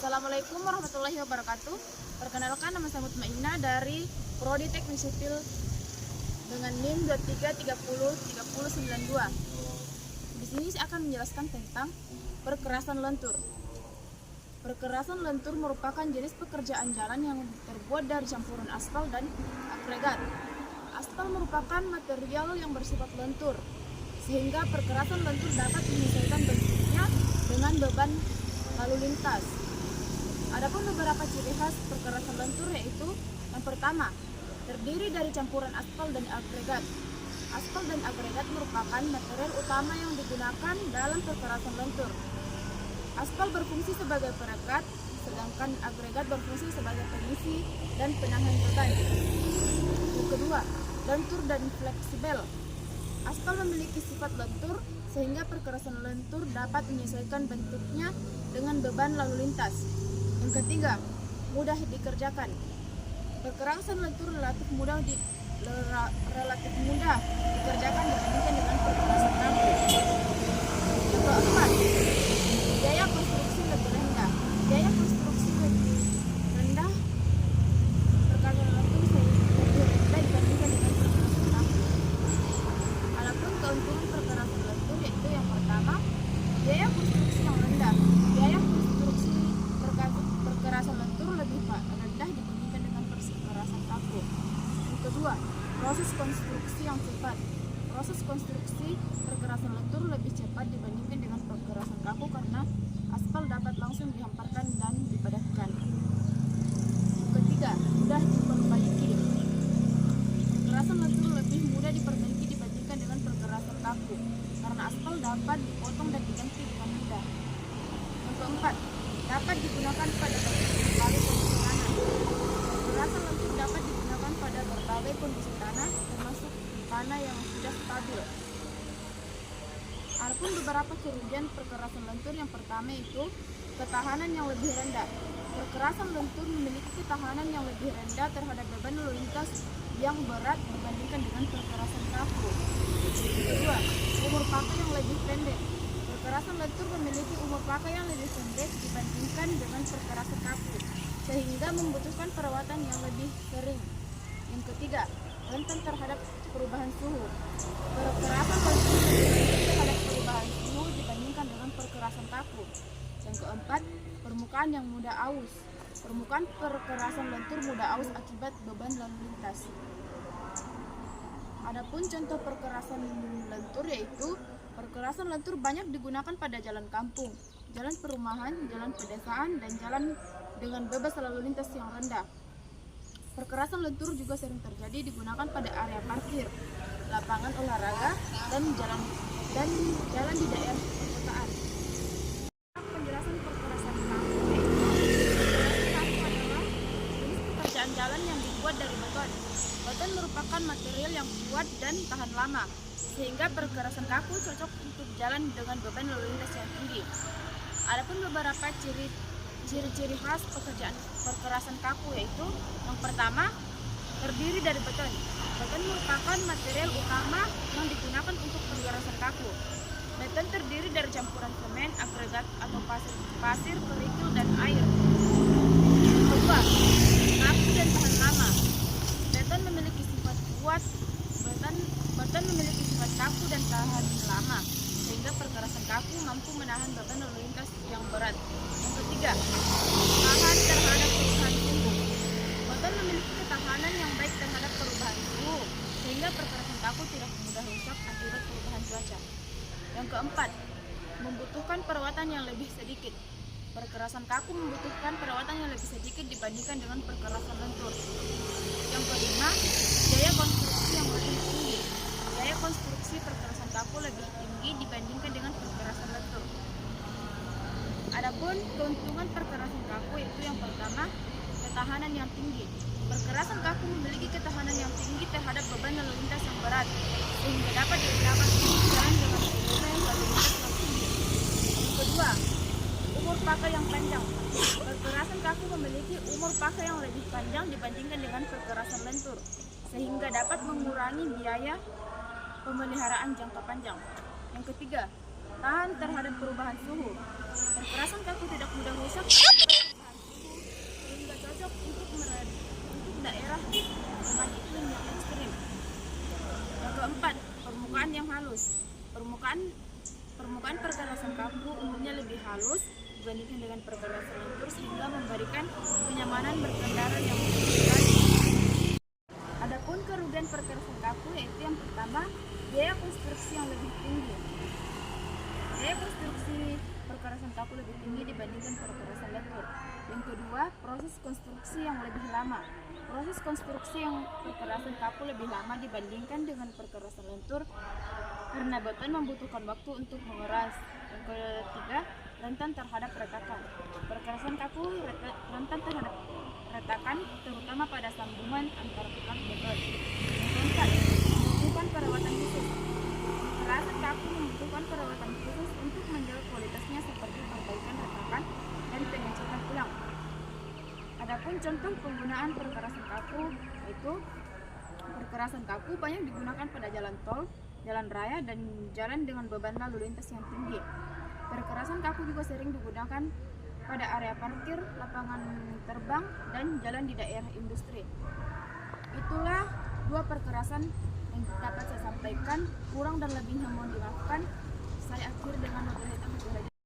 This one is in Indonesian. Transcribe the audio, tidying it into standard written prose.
Assalamualaikum warahmatullahi wabarakatuh. Perkenalkan, nama saya Mutmainah dari Prodi Teknik Sipil dengan NIM 23303092. Di sini saya akan menjelaskan tentang perkerasan lentur. Perkerasan lentur merupakan jenis pekerjaan jalan yang terbuat dari campuran aspal dan agregat. Aspal merupakan material yang bersifat lentur, sehingga perkerasan lentur dapat menyesuaikan bentuknya dengan beban lalu lintas. Adapun beberapa ciri khas perkerasan lentur yaitu yang pertama, terdiri dari campuran aspal dan agregat. Aspal dan agregat merupakan material utama yang digunakan dalam perkerasan lentur. Aspal berfungsi sebagai perekat, sedangkan agregat berfungsi sebagai pengisi dan penahan beban. Yang kedua, lentur dan fleksibel. Aspal memiliki sifat lentur sehingga perkerasan lentur dapat menyesuaikan bentuknya dengan beban lalu lintas. Yang ketiga, mudah dikerjakan. Perkerasan lentur relatif mudah dikerjakan dibandingkan dengan perkerasan kaku. Yang keempat, biaya konstruksi lebih rendah. Biaya konstruksi lebih rendah perkerasan lentur lebih rendah dibandingkan dengan perkerasan kaku. Adapun keuntungan perkerasan lentur yaitu yang pertama, biaya konstruksi yang rendah. Biaya konstruksi perkerasan lentur lebih rendah dibandingkan dengan perkerasan kaku. Yang kedua, proses konstruksi yang cepat. Proses konstruksi perkerasan lentur lebih cepat dibandingkan dengan perkerasan kaku karena aspal dapat langsung dihamparkan dan dipadatkan. Yang ketiga, mudah diperbaiki. Perkerasan lentur lebih mudah diperbaiki dibandingkan dengan perkerasan kaku karena aspal dapat dipotong dan diganti dengan mudah. Yang keempat, dapat digunakan pada berbagai kondisi tanah. Perkerasan lentur dapat digunakan pada berbagai kondisi tanah, termasuk tanah yang sudah stabil. Adapun beberapa kerugian perkerasan lentur, yang pertama itu ketahanan yang lebih rendah. Perkerasan lentur memiliki ketahanan yang lebih rendah terhadap beban lalu lintas yang berat dibandingkan dengan perkerasan kaku. Kedua, umur pakai yang lebih pendek. Perkerasan lentur memiliki umur pakai yang lebih pendek dibandingkan dengan perkerasan kaku, sehingga membutuhkan perawatan yang lebih sering. Yang ketiga, rentan terhadap perubahan suhu. Perkerasan lentur lebih rentan terhadap perubahan suhu dibandingkan dengan perkerasan kaku. Yang keempat, permukaan yang mudah aus. Permukaan perkerasan lentur mudah aus akibat beban lalu lintas. Adapun contoh perkerasan lentur yaitu perkerasan lentur banyak digunakan pada jalan kampung, jalan perumahan, jalan pedesaan, dan jalan dengan bebas lalu lintas yang rendah. Perkerasan lentur juga sering terjadi digunakan pada area parkir, lapangan olahraga, dan jalan di daerah perkotaan. Penjelasan perkerasan kaku yaitu perkerasan kaku adalah jenis pekerjaan jalan yang dibuat dari beton. Beton merupakan material yang kuat dan tahan lama, sehingga perkerasan kaku cocok untuk jalan dengan beban lalu lintas yang tinggi. Adapun beberapa ciri-ciri khas pekerjaan perkerasan kaku yaitu yang pertama, terdiri dari beton. Beton merupakan material utama yang digunakan untuk perkerasan kaku. Beton terdiri dari campuran semen, agregat atau pasir, kerikil, dan air. Kedua, kaku dan tahan lama. Beton memiliki sifat kuat. Beton memiliki sifat kaku dan tahan lama, sehingga perkerasan kaku mampu menahan beban lalu lintas yang berat. Yang ketiga, tahan terhadap perubahan suhu. Beton memiliki ketahanan yang baik terhadap perubahan suhu, sehingga perkerasan kaku tidak mudah rusak akibat perubahan cuaca. Yang keempat, membutuhkan perawatan yang lebih sedikit. Perkerasan kaku membutuhkan perawatan yang lebih sedikit dibandingkan dengan perkerasan lentur. Yang kelima, biaya konstruksi yang lebih tinggi. Biaya konstruksi perkerasan kaku lebih tinggi dibandingkan dengan perkerasan lentur. Adapun keuntungan perkerasan kaku itu yang pertama, ketahanan yang tinggi. Perkerasan kaku memiliki ketahanan yang tinggi terhadap beban lalu lintas yang berat, sehingga dapat digunakan untuk jalan dengan volume lalu lintas yang tinggi. Yang kedua, umur pakai yang panjang. Perkerasan kaku memiliki umur pakai yang lebih panjang dibandingkan dengan perkerasan lentur, sehingga dapat mengurangi biaya pemeliharaan jangka panjang. Yang ketiga, tahan terhadap perubahan suhu. Perkerasan kaku tidak mudah rusak halus dibandingkan dengan perkerasan lentur sehingga memberikan kenyamanan berkendara yang menyenangkan. Adapun kerugian perkerasan kaku yaitu yang pertama, biaya konstruksi yang lebih tinggi. Biaya konstruksi perkerasan kaku lebih tinggi dibandingkan perkerasan lentur. Yang kedua, proses konstruksi yang lebih lama. Proses konstruksi yang perkerasan kaku lebih lama dibandingkan dengan perkerasan lentur karena beton membutuhkan waktu untuk mengeras. Yang ketiga, rentan terhadap retakan. Perkerasan kaku rentan terhadap retakan terutama pada sambungan antar pelat beton. Yang keempat, membutuhkan perawatan khusus. Perkerasan kaku membutuhkan perawatan khusus untuk menjaga kualitasnya seperti perbaikan retakan dan pengecekan ulang. Adapun contoh penggunaan perkerasan kaku yaitu perkerasan kaku banyak digunakan pada jalan tol, jalan raya, dan jalan dengan beban lalu lintas yang tinggi. Perkerasan kaku juga sering digunakan pada area parkir, lapangan terbang, dan jalan di daerah industri. Itulah dua perkerasan yang dapat saya sampaikan. Kurang dan lebihnya mohon dimaafkan. Saya akhiri dengan wabillahi taufiq.